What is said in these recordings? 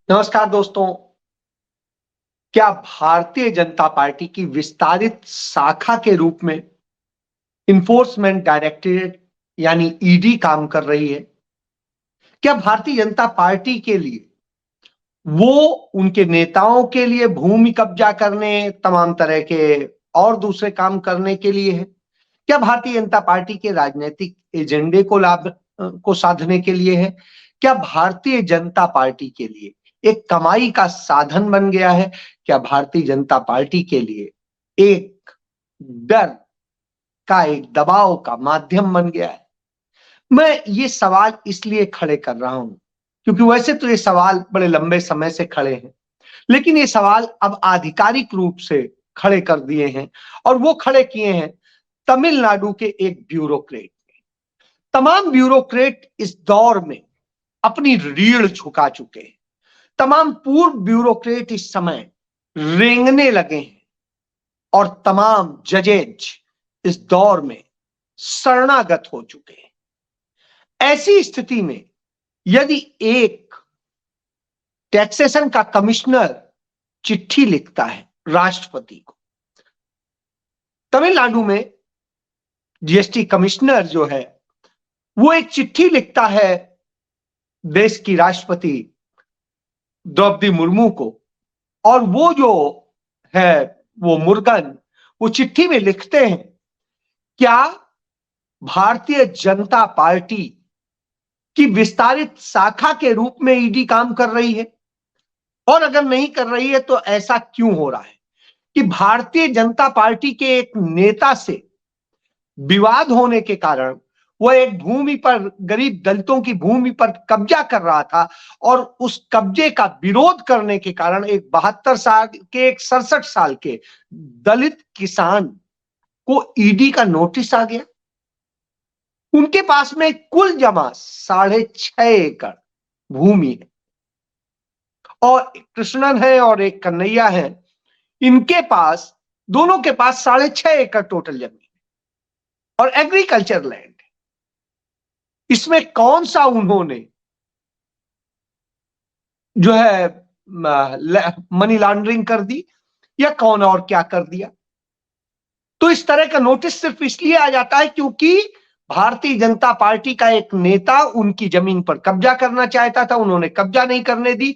नमस्कार दोस्तों। क्या भारतीय जनता पार्टी की विस्तारित शाखा के रूप में इन्फोर्समेंट डायरेक्टरेट यानी ईडी काम कर रही है? क्या भारतीय जनता पार्टी के लिए वो उनके नेताओं के लिए भूमि कब्जा करने, तमाम तरह के और दूसरे काम करने के लिए है? क्या भारतीय जनता पार्टी के राजनीतिक एजेंडे को लाभ को साधने के लिए है? क्या भारतीय जनता पार्टी के लिए एक कमाई का साधन बन गया है? क्या भारतीय जनता पार्टी के लिए एक डर का, एक दबाव का माध्यम बन गया है? मैं ये सवाल इसलिए खड़े कर रहा हूं क्योंकि वैसे तो ये सवाल बड़े लंबे समय से खड़े हैं, लेकिन ये सवाल अब आधिकारिक रूप से खड़े कर दिए हैं और वो खड़े किए हैं तमिलनाडु के एक ब्यूरोक्रेट। तमाम ब्यूरोक्रेट इस दौर में अपनी रीढ़ झुका चुके हैं। तमाम पूर्व ब्यूरोक्रेट इस समय रेंगने लगे हैं और तमाम जजेज इस दौर में शरणागत हो चुके हैं। ऐसी स्थिति में यदि एक टैक्सेशन का कमिश्नर चिट्ठी लिखता है राष्ट्रपति को, तमिलनाडु में जीएसटी कमिश्नर जो है वो एक चिट्ठी लिखता है देश की राष्ट्रपति द्रौपदी मुर्मू को, और वो जो है वो मुर्गन वो चिट्ठी में लिखते हैं, क्या भारतीय जनता पार्टी की विस्तारित शाखा के रूप में ईडी काम कर रही है? और अगर नहीं कर रही है तो ऐसा क्यों हो रहा है कि भारतीय जनता पार्टी के एक नेता से विवाद होने के कारण वह एक भूमि पर, गरीब दलितों की भूमि पर कब्जा कर रहा था, और उस कब्जे का विरोध करने के कारण एक 72 साल के, एक 67 साल के दलित किसान को ईडी का नोटिस आ गया? उनके पास में कुल जमा 6.5 एकड़ भूमि है, और कृष्णन है और एक कन्हैया है, इनके पास, दोनों के पास 6.5 एकड़ टोटल जमीन और एग्रीकल्चर लैंड। इसमें कौन सा उन्होंने जो है मनी लॉन्ड्रिंग कर दी या कौन और क्या कर दिया? तो इस तरह का नोटिस सिर्फ इसलिए आ जाता है क्योंकि भारतीय जनता पार्टी का एक नेता उनकी जमीन पर कब्जा करना चाहता था, उन्होंने कब्जा नहीं करने दी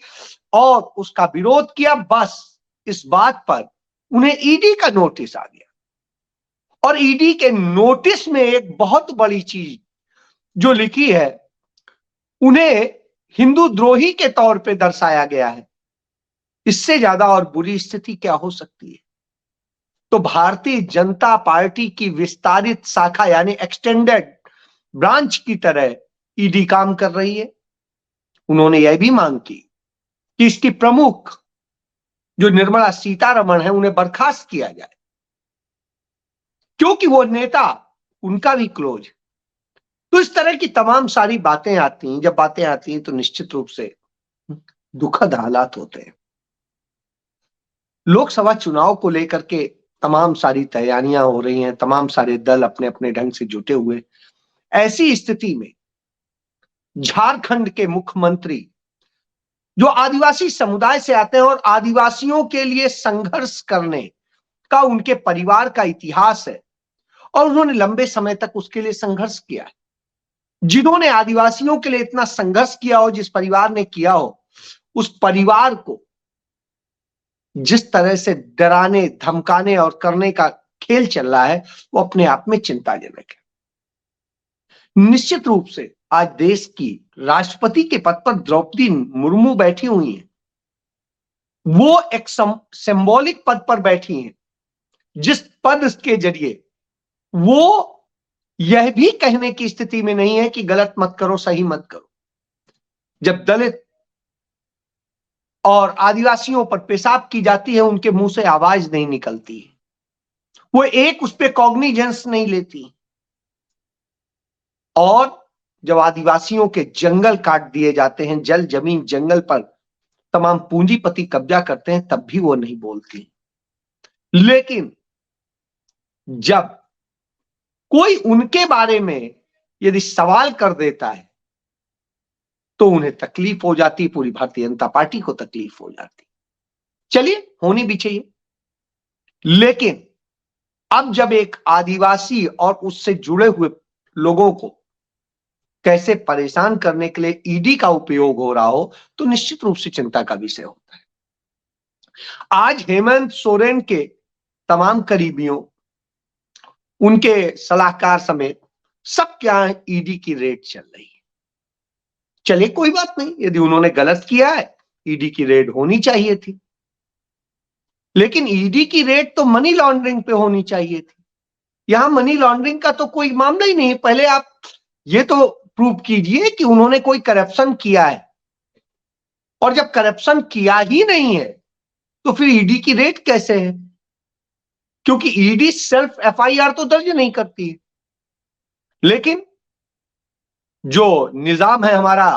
और उसका विरोध किया। बस इस बात पर उन्हें ईडी का नोटिस आ गया, और ईडी के नोटिस में एक बहुत बड़ी चीज जो लिखी है, उन्हें हिंदू द्रोही के तौर पे दर्शाया गया है। इससे ज्यादा और बुरी स्थिति क्या हो सकती है? तो भारतीय जनता पार्टी की विस्तारित शाखा यानी एक्सटेंडेड ब्रांच की तरह ईडी काम कर रही है। उन्होंने यह भी मांग की कि इसकी प्रमुख जो निर्मला सीतारमण है उन्हें बर्खास्त किया जाए, क्योंकि वो नेता उनका भी क्लोज। तो इस तरह की तमाम सारी बातें आती हैं। जब बातें आती हैं तो निश्चित रूप से दुखद हालात होते हैं। लोकसभा चुनाव को लेकर के तमाम सारी तैयारियां हो रही हैं, तमाम सारे दल अपने अपने ढंग से जुटे हुए। ऐसी स्थिति में झारखंड के मुख्यमंत्री जो आदिवासी समुदाय से आते हैं और आदिवासियों के लिए संघर्ष करने का उनके परिवार का इतिहास है, और उन्होंने लंबे समय तक उसके लिए संघर्ष किया है। जिन्होंने आदिवासियों के लिए इतना संघर्ष किया हो, जिस परिवार ने किया हो, उस परिवार को जिस तरह से डराने, धमकाने और करने का खेल चल रहा है, वो अपने आप में चिंताजनक है। निश्चित रूप से आज देश की राष्ट्रपति के पद पर द्रौपदी मुर्मू बैठी हुई हैं। वो एक सिंबॉलिक पद पर बैठी हैं, जिस पद के जरिए वो यह भी कहने की स्थिति में नहीं है कि गलत मत करो, सही मत करो। जब दलित और आदिवासियों पर पेशाब की जाती है, उनके मुंह से आवाज नहीं निकलती, वो एक उस पर कॉग्निजेंस नहीं लेती। और जब आदिवासियों के जंगल काट दिए जाते हैं, जल जमीन जंगल पर तमाम पूंजीपति कब्जा करते हैं, तब भी वो नहीं बोलती। लेकिन जब कोई उनके बारे में यदि सवाल कर देता है तो उन्हें तकलीफ हो जाती, पूरी भारतीय जनता पार्टी को तकलीफ हो जाती। चलिए, होनी भी चाहिए। लेकिन अब जब एक आदिवासी और उससे जुड़े हुए लोगों को कैसे परेशान करने के लिए ईडी का उपयोग हो रहा हो, तो निश्चित रूप से चिंता का विषय होता है। आज हेमंत सोरेन के तमाम करीबियों, उनके सलाहकार समेत सबके यहां ईडी की रेड चल रही है। चलिए, कोई बात नहीं, यदि उन्होंने गलत किया है, ईडी की रेड होनी चाहिए थी। लेकिन ईडी की रेड तो मनी लॉन्ड्रिंग पे होनी चाहिए थी। यहां मनी लॉन्ड्रिंग का तो कोई मामला ही नहीं। पहले आप ये तो प्रूव कीजिए कि उन्होंने कोई करप्शन किया है, और जब करप्शन किया ही नहीं है तो फिर ईडी की रेड कैसे है? क्योंकि ईडी सेल्फ एफआईआर तो दर्ज नहीं करती है। लेकिन जो निजाम है हमारा,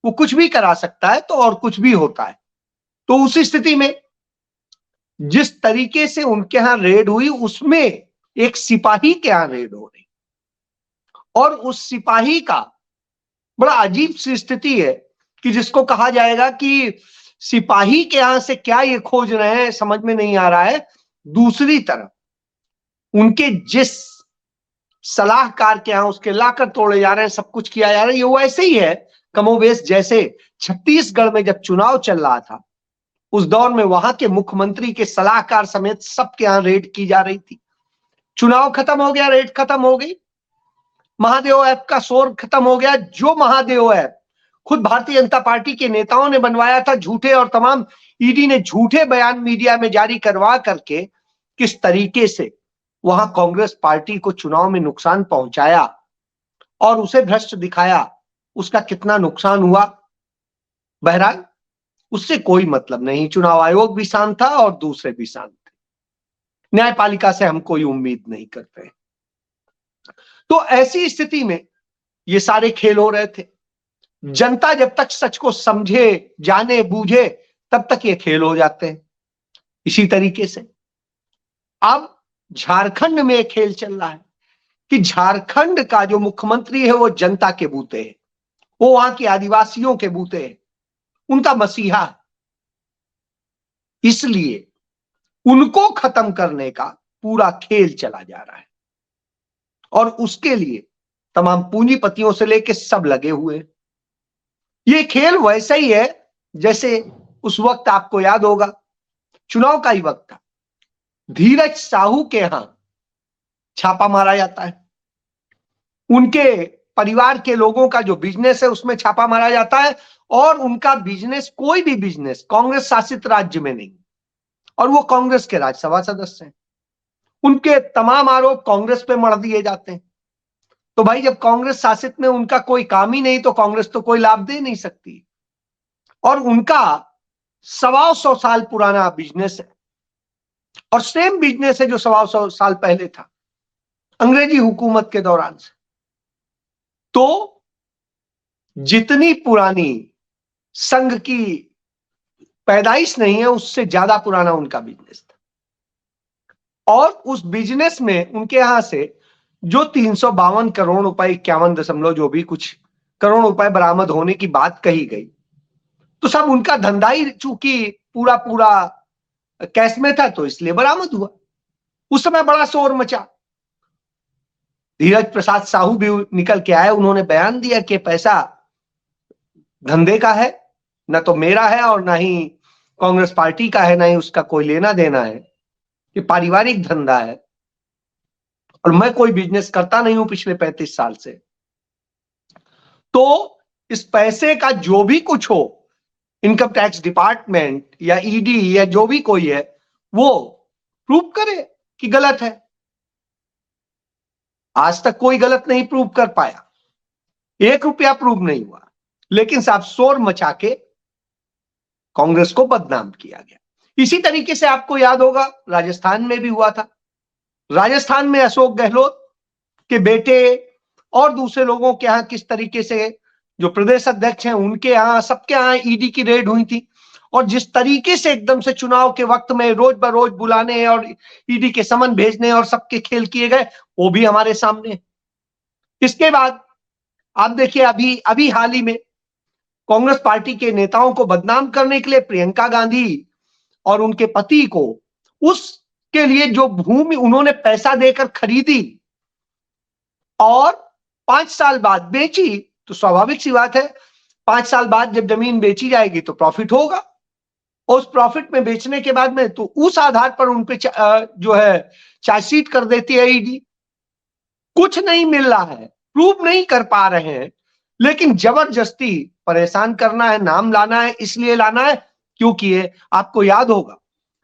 वो कुछ भी करा सकता है, तो और कुछ भी होता है। तो उस स्थिति में जिस तरीके से उनके यहां रेड हुई, उसमें एक सिपाही के यहां रेड हो रही, और उस सिपाही का बड़ा अजीब सी स्थिति है कि जिसको कहा जाएगा कि सिपाही के यहां से क्या ये खोज रहे हैं, समझ में नहीं आ रहा है। दूसरी तरफ उनके जिस सलाहकार के यहां उसके लाकर तोड़े जा रहे हैं, सब कुछ किया जा रहा है, ये वो ऐसे ही है कमोबेश जैसे छत्तीसगढ़ में जब चुनाव चल रहा था, उस दौर में वहां के मुख्यमंत्री के सलाहकार समेत सबके यहां रेड की जा रही थी। चुनाव खत्म हो गया, रेड खत्म हो गई, महादेव ऐप का शोर खत्म हो गया। जो महादेव ऐप खुद भारतीय जनता पार्टी के नेताओं ने बनवाया था, झूठे, और तमाम ईडी ने झूठे बयान मीडिया में जारी करवा करके किस तरीके से वहां कांग्रेस पार्टी को चुनाव में नुकसान पहुंचाया और उसे भ्रष्ट दिखाया, उसका कितना नुकसान हुआ। बहरहाल उससे कोई मतलब नहीं। चुनाव आयोग भी शांत था और दूसरे भी शांत थे। न्यायपालिका से हम कोई उम्मीद नहीं करते। तो ऐसी स्थिति में ये सारे खेल हो रहे थे। जनता जब तक सच को समझे, जाने, बूझे, तब तक ये खेल हो जाते हैं। इसी तरीके से अब झारखंड में एक खेल चल रहा है कि झारखंड का जो मुख्यमंत्री है वो जनता के बूते है, वो वहां के आदिवासियों के बूते है, उनका मसीहा है। इसलिए उनको खत्म करने का पूरा खेल चला जा रहा है, और उसके लिए तमाम पूंजीपतियों से लेकर सब लगे हुए। ये खेल वैसा ही है जैसे उस वक्त आपको याद होगा, चुनाव का ही वक्त था, धीरज साहू के यहां छापा मारा जाता है। उनके परिवार के लोगों का जो बिजनेस है उसमें छापा मारा जाता है, और उनका बिजनेस, कोई भी बिजनेस कांग्रेस शासित राज्य में नहीं, और वो कांग्रेस के राज्यसभा सदस्य हैं। उनके तमाम आरोप कांग्रेस पे मढ़ दिए जाते हैं। तो भाई, जब कांग्रेस शासित में उनका कोई काम ही नहीं, तो कांग्रेस तो कोई लाभ दे नहीं सकती। और उनका 125 साल पुराना बिजनेस है, और सेम बिजनेस है जो 125 साल पहले था, अंग्रेजी हुकूमत के दौरान से। तो जितनी पुरानी संघ की पैदाइश नहीं है, उससे ज्यादा पुराना उनका बिजनेस था। और उस बिजनेस में उनके यहां से जो 352 करोड़ रुपए, 51 दशमलव जो भी कुछ करोड़ रुपए बरामद होने की बात कही गई, तो सब उनका धंधा ही चूंकि पूरा पूरा कैश में था, तो इसलिए बरामद हुआ। उस समय बड़ा शोर मचा। धीरज प्रसाद साहू भी निकल के आए, उन्होंने बयान दिया कि पैसा धंधे का है, न तो मेरा है और ना ही कांग्रेस पार्टी का है, ना ही उसका कोई लेना देना है, ये पारिवारिक धंधा है, और मैं कोई बिजनेस करता नहीं हूं पिछले 35 साल से। तो इस पैसे का जो भी कुछ हो, इनकम टैक्स डिपार्टमेंट या ईडी या जो भी कोई है, वो प्रूव करे कि गलत है। आज तक कोई गलत नहीं प्रूव कर पाया, 1 रुपया प्रूव नहीं हुआ, लेकिन साहब शोर मचा के कांग्रेस को बदनाम किया गया। इसी तरीके से आपको याद होगा, राजस्थान में भी हुआ था। राजस्थान में अशोक गहलोत के बेटे और दूसरे लोगों के यहां किस तरीके से, जो प्रदेश अध्यक्ष हैं उनके यहां, सबके यहां ईडी की रेड हुई थी, और जिस तरीके से एकदम से चुनाव के वक्त में रोज बरोज बुलाने और ईडी के समन भेजने और सबके खेल किए गए, वो भी हमारे सामने। इसके बाद आप देखिए, अभी हाल ही में कांग्रेस पार्टी के नेताओं को बदनाम करने के लिए प्रियंका गांधी और उनके पति को उसके लिए जो भूमि उन्होंने पैसा देकर खरीदी और 5 साल बाद बेची, तो स्वाभाविक सी बात है 5 साल बाद जब जमीन बेची जाएगी तो प्रॉफिट होगा। और उस प्रॉफिट में बेचने के बाद में तो उस आधार पर उन पे जो है चार्जशीट कर देती है ईडी। कुछ नहीं मिल रहा है, प्रूव नहीं कर पा रहे हैं, लेकिन जबरदस्ती परेशान करना है, नाम लाना है, इसलिए लाना है क्योंकि ये आपको याद होगा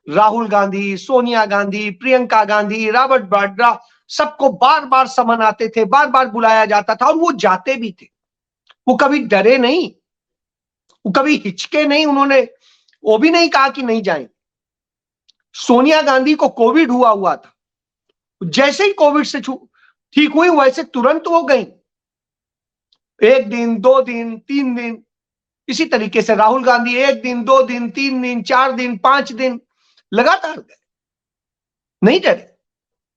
राहुल गांधी, सोनिया गांधी, प्रियंका गांधी, रॉबर्ट वाड्रा सबको बार बार समन आते थे, बार बार बुलाया जाता था और वो जाते भी थे। वो कभी डरे नहीं, वो कभी हिचके नहीं, उन्होंने वो भी नहीं कहा कि नहीं जाएंगे। सोनिया गांधी को कोविड हुआ था, जैसे ही कोविड से ठीक हुई वैसे तुरंत हो गई, 1 दिन 2 दिन 3 दिन। इसी तरीके से राहुल गांधी 1 दिन 2 दिन 3 दिन 4 दिन 5 दिन लगातार गए, नहीं डरे।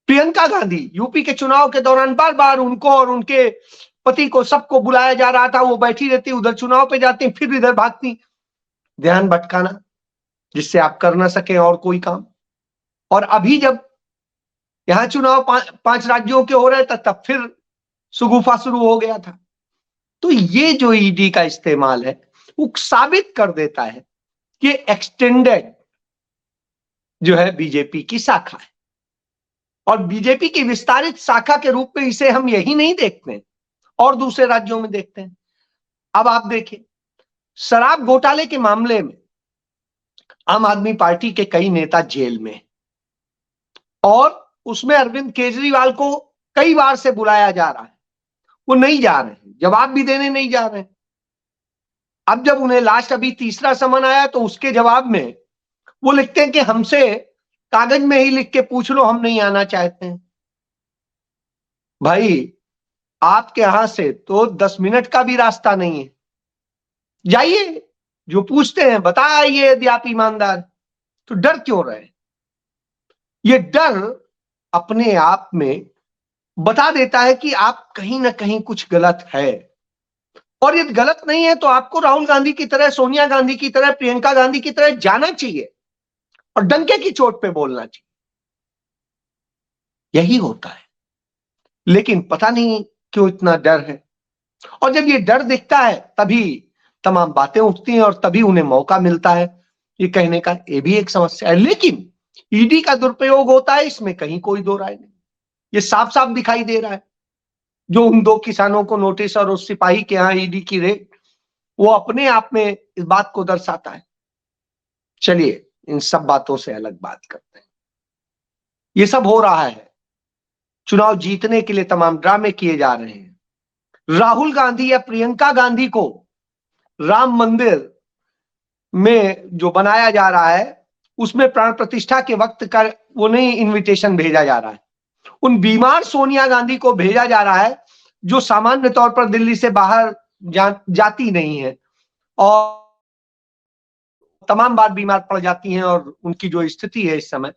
प्रियंका गांधी यूपी के चुनाव के दौरान बार बार उनको और उनके पति को सबको बुलाया जा रहा था, वो बैठी रहती, उधर चुनाव पे जाती, फिर इधर भागती, ध्यान भटकाना जिससे आप कर ना सके और कोई काम। और अभी जब यहां चुनाव 5 राज्यों के हो रहे थे तब फिर सुगुफा शुरू हो गया था। तो ये जो ईडी का इस्तेमाल है वो साबित कर देता है कि एक्सटेंडेड जो है बीजेपी की शाखा है, और बीजेपी की विस्तारित शाखा के रूप में इसे हम यही नहीं देखते हैं, और दूसरे राज्यों में देखते हैं। अब आप देखिए, शराब घोटाले के मामले में आम आदमी पार्टी के कई नेता जेल में, और उसमें अरविंद केजरीवाल को कई बार से बुलाया जा रहा है, वो नहीं जा रहे हैं, जवाब भी देने नहीं जा रहे हैं। अब जब उन्हें लास्ट अभी तीसरा समन आया तो उसके जवाब में वो लिखते हैं कि हमसे कागज में ही लिख के पूछ लो, हम नहीं आना चाहते हैं। भाई आपके यहां से तो 10 मिनट का भी रास्ता नहीं है, जाइए, जो पूछते हैं बताइए यदि आप ईमानदार, तो डर क्यों रहे? ये डर अपने आप में बता देता है कि आप कहीं ना कहीं कुछ गलत है, और यदि गलत नहीं है तो आपको राहुल गांधी की तरह, सोनिया गांधी की तरह, प्रियंका गांधी की तरह जाना चाहिए और डंके की चोट पे बोलना चाहिए। यही होता है, लेकिन पता नहीं क्यों इतना डर है, और जब ये डर दिखता है तभी तमाम बातें उठती हैं और तभी उन्हें मौका मिलता है ये कहने का। ये भी एक समस्या है, लेकिन ईडी का दुरुपयोग होता है, इसमें कहीं कोई दो राय नहीं। ये साफ साफ दिखाई दे रहा है, जो उन 2 किसानों को नोटिस और उस सिपाही के यहां ईडी की रेड, वो अपने आप में इस बात को दर्शाता है। चलिए इन सब बातों से अलग बात करते हैं। ये सब हो रहा है, चुनाव जीतने के लिए तमाम ड्रामे किए जा रहे हैं। राहुल गांधी या प्रियंका गांधी को राम मंदिर में जो बनाया जा रहा है उसमें प्राण प्रतिष्ठा के वक्त का वो नहीं इनविटेशन भेजा जा रहा है, उन बीमार सोनिया गांधी को भेजा जा रहा है जो सामान्य तौर पर दिल्ली से बाहर जाती नहीं है और तमाम बार बीमार पड़ जाती हैं, और उनकी जो स्थिति है इस समय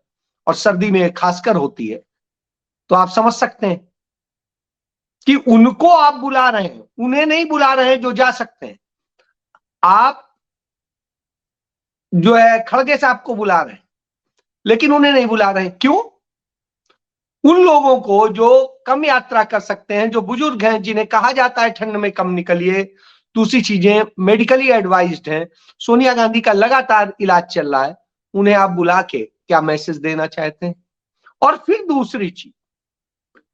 और सर्दी में खासकर होती है, तो आप समझ सकते हैं कि उनको आप बुला रहे हैं, उन्हें नहीं बुला रहे हैं जो जा सकते हैं। आप जो है खड़गे साहब को बुला रहे हैं, लेकिन उन्हें नहीं बुला रहे हैं। क्यों? उन लोगों को जो कम यात्रा कर सकते हैं, जो बुजुर्ग हैं, जिन्हें कहा जाता है ठंड में कम निकलिए, दूसरी चीजें मेडिकली एडवाइज्ड हैं, सोनिया गांधी का लगातार इलाज चल रहा है, उन्हें आप बुला के क्या मैसेज देना चाहते हैं? और फिर दूसरी चीज,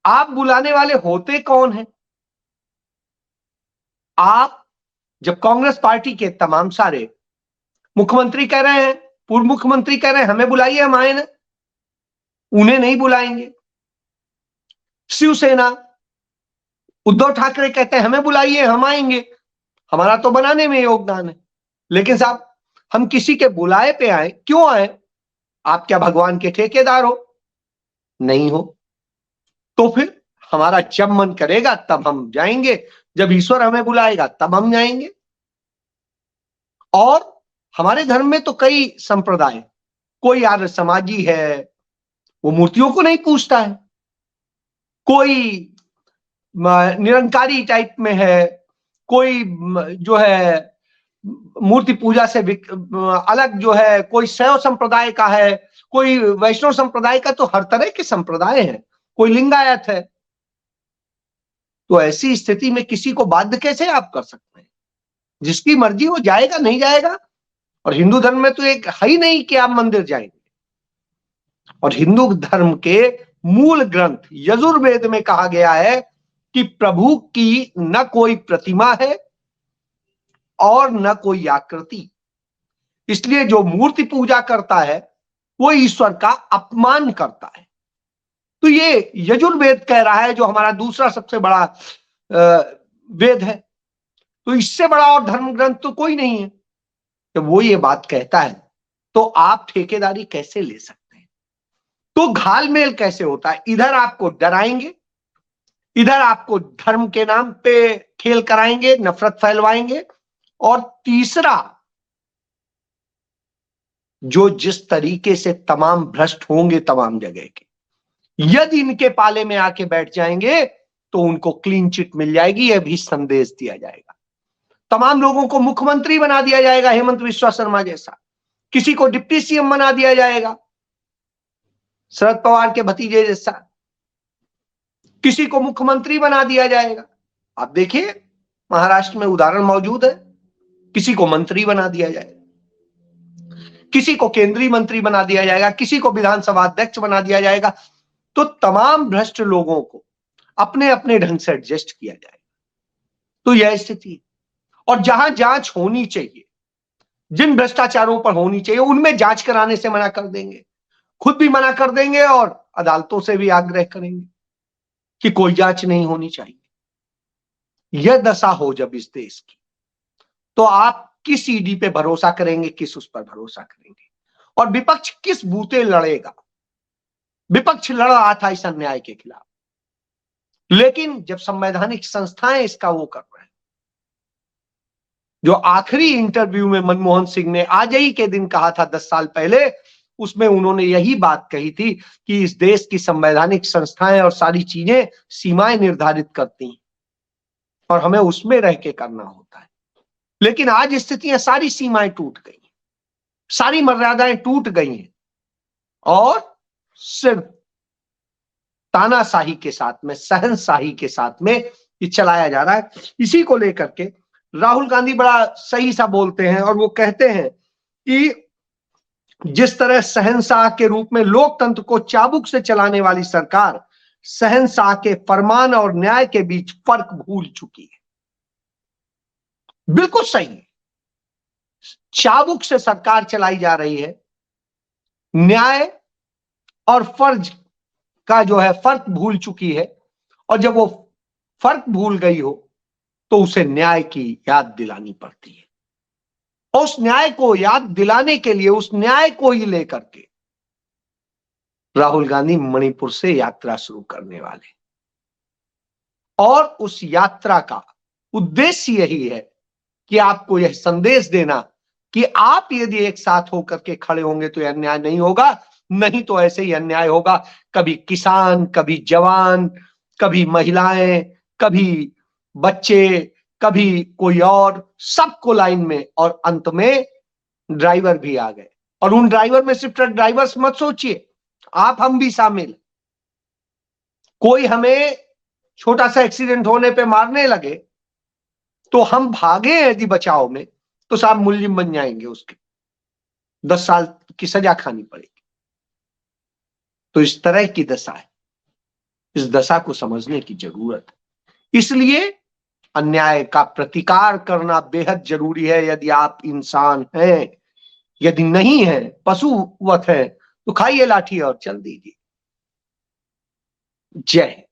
आप बुलाने वाले होते कौन हैं? आप जब कांग्रेस पार्टी के तमाम सारे मुख्यमंत्री कह रहे हैं, पूर्व मुख्यमंत्री कह रहे हैं हमें बुलाइए हम आए ना, उन्हें नहीं बुलाएंगे। शिवसेना उद्धव ठाकरे कहते हैं हमें बुलाइए हम आएंगे, हमारा तो बनाने में योगदान है। लेकिन साहब हम किसी के बुलाए पे आए, क्यों आए? आप क्या भगवान के ठेकेदार हो? नहीं हो। तो फिर हमारा जब मन करेगा तब हम जाएंगे, जब ईश्वर हमें बुलाएगा तब हम जाएंगे। और हमारे धर्म में तो कई संप्रदाय, कोई आर्य समाजी है वो मूर्तियों को नहीं पूजता है, कोई निरंकारी टाइप में है, कोई जो है मूर्ति पूजा से अलग जो है, कोई शैव संप्रदाय का है, कोई वैष्णव संप्रदाय का, तो हर तरह के संप्रदाय हैं, कोई लिंगायत है। तो ऐसी स्थिति में किसी को बाध्य कैसे आप कर सकते हैं? जिसकी मर्जी वो जाएगा, नहीं जाएगा। और हिंदू धर्म में तो एक है ही नहीं कि आप मंदिर जाएंगे। और हिंदू धर्म के मूल ग्रंथ यजुर्वेद में कहा गया है कि प्रभु की न कोई प्रतिमा है और न कोई आकृति, इसलिए जो मूर्ति पूजा करता है वो ईश्वर का अपमान करता है। तो ये यजुर्वेद कह रहा है, जो हमारा दूसरा सबसे बड़ा वेद है। तो इससे बड़ा और धर्म ग्रंथ तो कोई नहीं है। तो वो ये बात कहता है तो आप ठेकेदारी कैसे ले सकते हैं? तो घालमेल कैसे होता है? इधर आपको डराएंगे, इधर आपको धर्म के नाम पे खेल कराएंगे, नफरत फैलवाएंगे, और तीसरा जो जिस तरीके से तमाम भ्रष्ट होंगे तमाम जगह के, यदि इनके पाले में आके बैठ जाएंगे तो उनको क्लीन चिट मिल जाएगी, यह भी संदेश दिया जाएगा। तमाम लोगों को मुख्यमंत्री बना दिया जाएगा, हेमंत विश्वा शर्मा जैसा। किसी को डिप्टी सीएम बना दिया जाएगा, शरद पवार के भतीजे जैसा। किसी को मुख्यमंत्री बना दिया जाएगा। आप देखिए महाराष्ट्र में उदाहरण मौजूद है। किसी को मंत्री बना दिया जाएगा, किसी को केंद्रीय मंत्री बना दिया जाएगा, किसी को विधानसभा अध्यक्ष बना दिया जाएगा। तो तमाम भ्रष्ट लोगों को अपने अपने ढंग से एडजस्ट किया जाएगा। तो यह स्थिति है। और जहां जांच होनी चाहिए, जिन भ्रष्टाचारों पर होनी चाहिए, उनमें जांच कराने से मना कर देंगे, खुद भी मना कर देंगे और अदालतों से भी आग्रह करेंगे कि कोई जांच नहीं होनी चाहिए। यह दशा हो जब इस देश की, तो आप किस ईडी पे भरोसा करेंगे, किस उस पर भरोसा करेंगे? और विपक्ष किस बूते लड़ेगा? विपक्ष लड़ रहा था इस अन्याय के खिलाफ, लेकिन जब संवैधानिक संस्थाएं इसका वो कर रहे हैं, जो आखिरी इंटरव्यू में मनमोहन सिंह ने आज ही के दिन कहा था 10 साल पहले, उसमें उन्होंने यही बात कही थी कि इस देश की संवैधानिक संस्थाएं और सारी चीजें सीमाएं निर्धारित करती हैं और हमें उसमें रह के करना होता है। लेकिन आज स्थितियां, सारी सीमाएं टूट गई, सारी मर्यादाएं टूट गई हैं और सिर्फ तानाशाही के साथ में, सहनशाही के साथ में ये चलाया जा रहा है। इसी को लेकर के राहुल गांधी बड़ा सही सा बोलते हैं और वो कहते हैं कि जिस तरह शहंशाह के रूप में लोकतंत्र को चाबुक से चलाने वाली सरकार शहंशाह के फरमान और न्याय के बीच फर्क भूल चुकी है। बिल्कुल सही, चाबुक से सरकार चलाई जा रही है, न्याय और फर्ज का जो है फर्क भूल चुकी है। और जब वो फर्क भूल गई हो तो उसे न्याय की याद दिलानी पड़ती है। और उस न्याय को याद दिलाने के लिए, उस न्याय को ही लेकर के राहुल गांधी मणिपुर से यात्रा शुरू करने वाले, और उस यात्रा का उद्देश्य यही है कि आपको यह संदेश देना कि आप यदि एक साथ होकर के खड़े होंगे तो यह अन्याय नहीं होगा, नहीं तो ऐसे ही अन्याय होगा। कभी किसान, कभी जवान, कभी महिलाएं, कभी बच्चे, कभी कोई और, सबको लाइन में, और अंत में ड्राइवर भी आ गए। और उन ड्राइवर में सिर्फ ट्रक ड्राइवर्स मत सोचिए, आप हम भी शामिल। कोई हमें छोटा सा एक्सीडेंट होने पे मारने लगे तो हम भागे यदि बचाव में, तो साहब मुलजिम बन जाएंगे, उसके 10 साल की सजा खानी पड़ेगी। तो इस तरह की दशा है, इस दशा को समझने की जरूरत है। इसलिए अन्याय का प्रतिकार करना बेहद जरूरी है। यदि आप इंसान हैं, यदि नहीं है, पशुवत है, तो खाइए लाठी और चल दीजिए। जय हिंद।